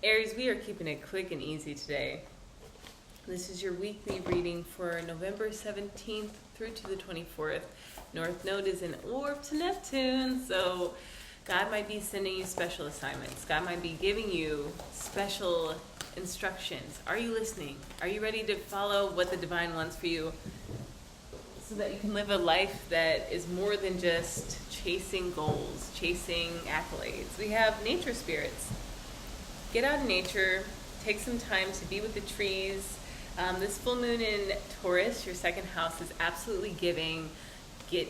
Aries, we are keeping it quick and easy today. This is your weekly reading for November 17th through to the 24th. North Node is in orb to Neptune, so God might be sending you special assignments. God might be giving you special instructions. Are you listening? Are you ready to follow what the divine wants for you so that you can live a life that is more than just chasing goals, chasing accolades? We have nature spirits. Get out in nature, take some time to be with the trees. This full moon in Taurus, your second house, is absolutely giving. Get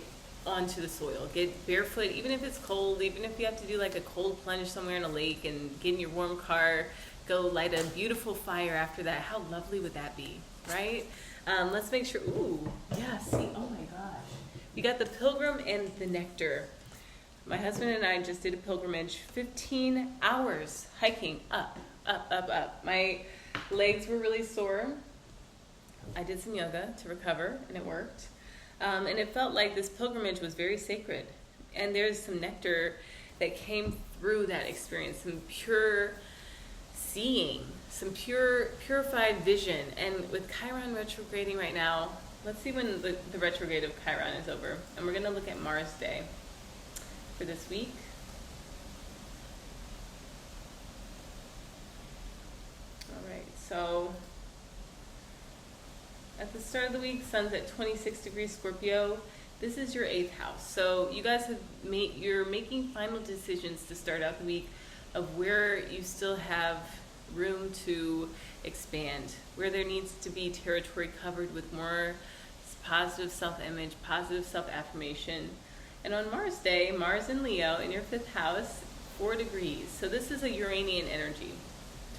onto the soil, get barefoot, even if it's cold, even if you have to do like a cold plunge somewhere in a lake and get in your warm car, go light a beautiful fire after that. How lovely would that be, right? Let's make sure, ooh, yeah, see, oh my gosh. You got the pilgrim and the nectar. My husband and I just did a pilgrimage, 15 hours hiking up. My legs were really sore. I did some yoga to recover, and it worked. And it felt like this pilgrimage was very sacred. And there's some nectar that came through that experience, some pure seeing, some purified vision. And with Chiron retrograding right now, let's see when the retrograde of Chiron is over. And we're going to look at Mars Day for this week. All right, so at the start of the week, sun's at 26 degrees Scorpio. This is your 8th house. So you guys you're making final decisions to start out the week of where you still have room to expand, where there needs to be territory covered with more positive self-image, positive self-affirmation. And on Mars Day, Mars in Leo in your 5th house, 4 degrees. So this is a Uranian energy.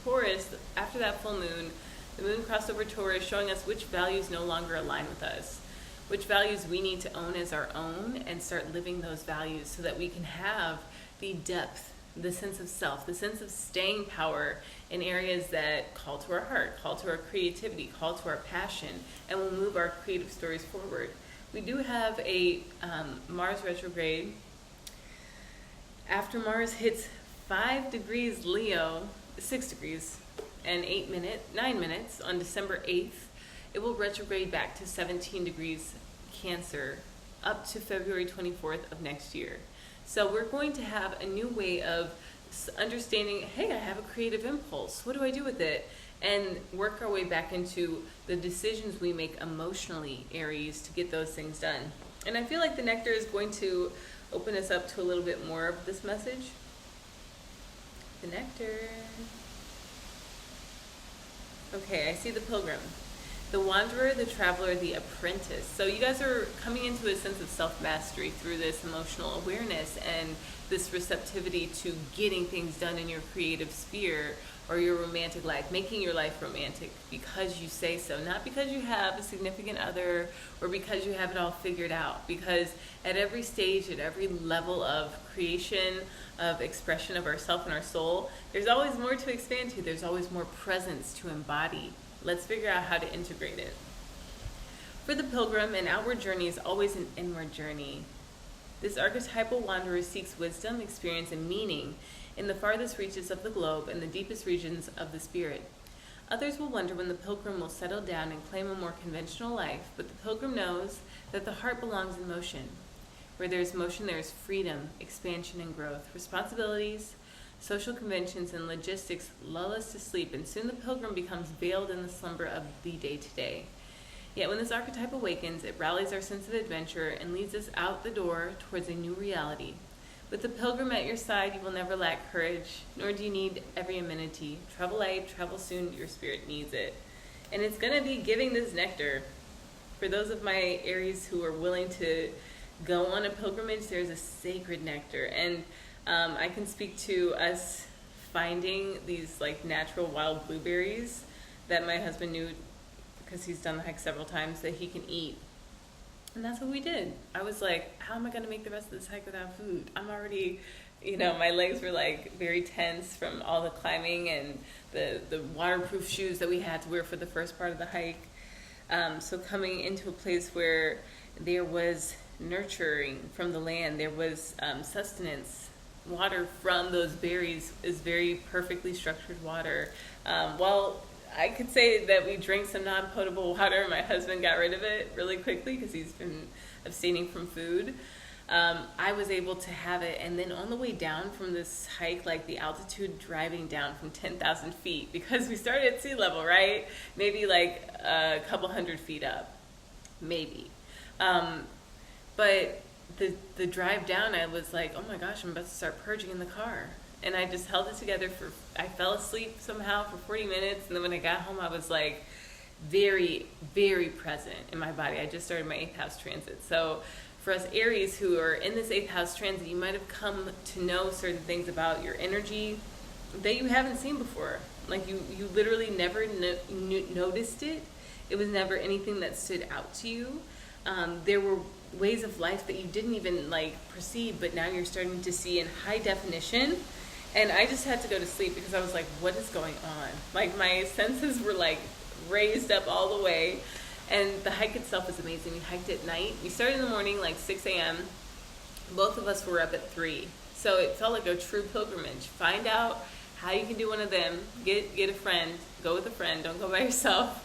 Taurus, after that full moon, the moon crossed over Taurus, showing us which values no longer align with us, which values we need to own as our own and start living those values so that we can have the depth, the sense of self, the sense of staying power in areas that call to our heart, call to our creativity, call to our passion, and will move our creative stories forward. We do have a Mars retrograde. After Mars hits 5 degrees Leo, 6 degrees and 9 minutes on December 8th, it will retrograde back to 17 degrees Cancer up to February 24th of next year. So we're going to have a new way of understanding, hey, I have a creative impulse. What do I do with it? And work our way back into the decisions we make emotionally, Aries, to get those things done. And I feel like the nectar is going to open us up to a little bit more of this message. The nectar. Okay, I see the pilgrim, the wanderer, the traveler, the apprentice. So you guys are coming into a sense of self-mastery through this emotional awareness and this receptivity to getting things done in your creative sphere or your romantic life, making your life romantic because you say so, not because you have a significant other or because you have it all figured out. Because at every stage, at every level of creation, of expression of ourself and our soul, there's always more to expand to. There's always more presence to embody. Let's figure out how to integrate it. For the pilgrim, an outward journey is always an inward journey. This archetypal wanderer seeks wisdom, experience, and meaning in the farthest reaches of the globe and the deepest regions of the spirit. Others will wonder when the pilgrim will settle down and claim a more conventional life, but the pilgrim knows that the heart belongs in motion. Where there is motion, there is freedom, expansion, and growth. Responsibilities, social conventions, and logistics lull us to sleep, and soon the pilgrim becomes veiled in the slumber of the day-to-day. Yet when this archetype awakens, it rallies our sense of adventure and leads us out the door towards a new reality. With the pilgrim at your side, you will never lack courage, nor do you need every amenity. Travel light, travel soon, your spirit needs it. And it's going to be giving this nectar. For those of my Aries who are willing to go on a pilgrimage, there's a sacred nectar. And I can speak to us finding these like natural wild blueberries that my husband knew, because he's done the hike several times, that he can eat. And that's what we did. I was like, how am I going to make the rest of this hike without food? I'm already, my legs were like very tense from all the climbing and the waterproof shoes that we had to wear for the first part of the hike. So coming into a place where there was nurturing from the land, there was sustenance water from those berries is very perfectly structured water. Well, I could say that we drank some non-potable water. My husband got rid of it really quickly because he's been abstaining from food. I was able to have it, and then on the way down from this hike, like the altitude driving down from 10,000 feet, because we started at sea level, right? Maybe like a couple hundred feet up, maybe. But the drive down, I was like, oh my gosh, I'm about to start purging in the car. And I just held it together I fell asleep somehow for 40 minutes. And then when I got home, I was like very, very present in my body. I just started my 8th house transit. So for us Aries who are in this 8th house transit, you might have come to know certain things about your energy that you haven't seen before. Like you literally never noticed it. It was never anything that stood out to you. There were ways of life that you didn't even like perceive, but now you're starting to see in high definition. And I just had to go to sleep because I was like, what is going on? Like my senses were like raised up all the way. And the hike itself is amazing. We hiked at night. We started in the morning, like 6 a.m. Both of us were up at 3. So it felt like a true pilgrimage. Find out how you can do one of them. Get a friend. Go with a friend. Don't go by yourself.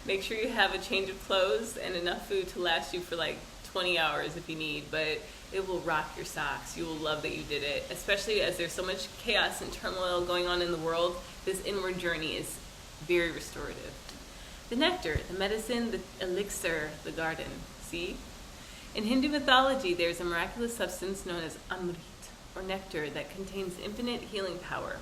Make sure you have a change of clothes and enough food to last you for like 20 hours if you need, but it will rock your socks. You will love that you did it, especially as there's so much chaos and turmoil going on in the world. This inward journey is very restorative. The nectar, the medicine, the elixir, the garden. See? In Hindu mythology, there's a miraculous substance known as amrit, or nectar, that contains infinite healing power.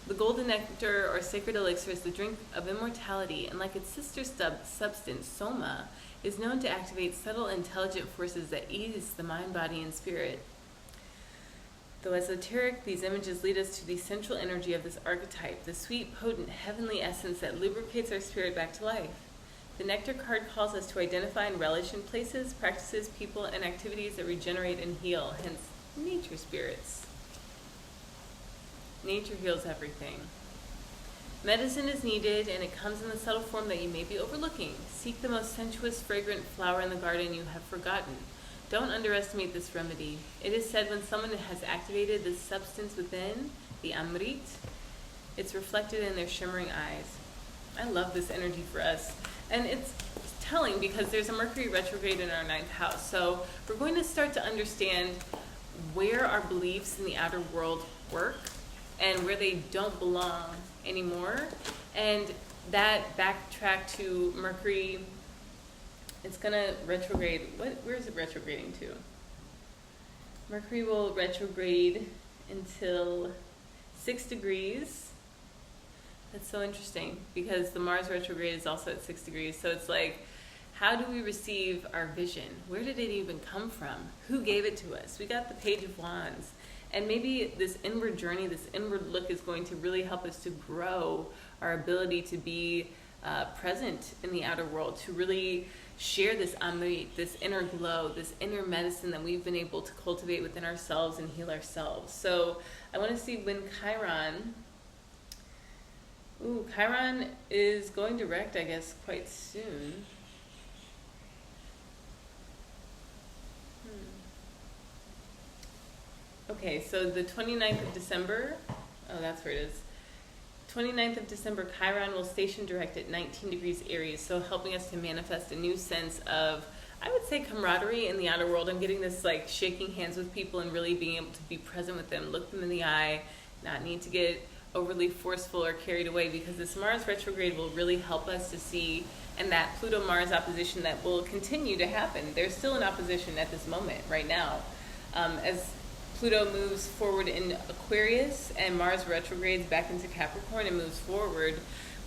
The golden nectar, or sacred elixir, is the drink of immortality, and like its sister substance, soma, is known to activate subtle, intelligent forces that ease the mind, body, and spirit. Though esoteric, these images lead us to the central energy of this archetype, the sweet, potent, heavenly essence that lubricates our spirit back to life. The nectar card calls us to identify and relish in places, practices, people, and activities that regenerate and heal, hence nature spirits. Nature heals everything. Medicine is needed, and it comes in the subtle form that you may be overlooking. Seek the most sensuous, fragrant flower in the garden you have forgotten. Don't underestimate this remedy. It is said when someone has activated the substance within, the amrit, it's reflected in their shimmering eyes. I love this energy for us. And it's telling because there's a Mercury retrograde in our 9th house. So we're going to start to understand where our beliefs in the outer world work and where they don't belong anymore. And that backtrack to Mercury, it's gonna retrograde. Where is it retrograding to? Mercury will retrograde until 6 degrees. That's so interesting because the Mars retrograde is also at 6 degrees. So it's like, how do we receive our vision? Where did it even come from? Who gave it to us? We got the Page of Wands. And maybe this inward journey, this inward look is going to really help us to grow our ability to be present in the outer world, to really share this amrit, this inner glow, this inner medicine that we've been able to cultivate within ourselves and heal ourselves. So I want to see when Chiron is going direct, I guess, quite soon. Okay, so the 29th of December, oh, that's where it is. 29th of December, Chiron will station direct at 19 degrees Aries, so helping us to manifest a new sense of, I would say, camaraderie in the outer world. I'm getting this like shaking hands with people and really being able to be present with them, look them in the eye, not need to get overly forceful or carried away, because this Mars retrograde will really help us to see, and that Pluto-Mars opposition that will continue to happen. There's still an opposition at this moment, right now. As Pluto moves forward in Aquarius and Mars retrogrades back into Capricorn and moves forward,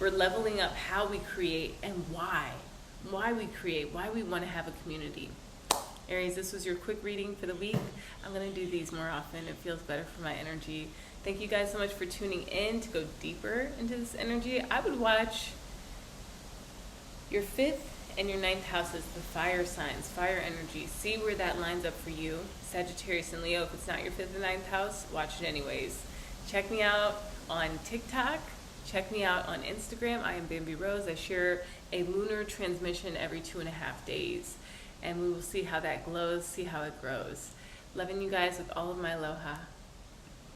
we're leveling up how we create and why. Why we create, why we want to have a community. Aries, this was your quick reading for the week. I'm going to do these more often. It feels better for my energy. Thank you guys so much for tuning in to go deeper into this energy. I would watch your 5th and your 9th houses, the fire signs, fire energy. See where that lines up for you. Sagittarius and Leo, if it's not your 5th and 9th house, watch it anyways. Check me out on TikTok. Check me out on Instagram. I am Bambii Rose. I share a lunar transmission every 2.5 days. And we will see how that glows, see how it grows. Loving you guys with all of my aloha.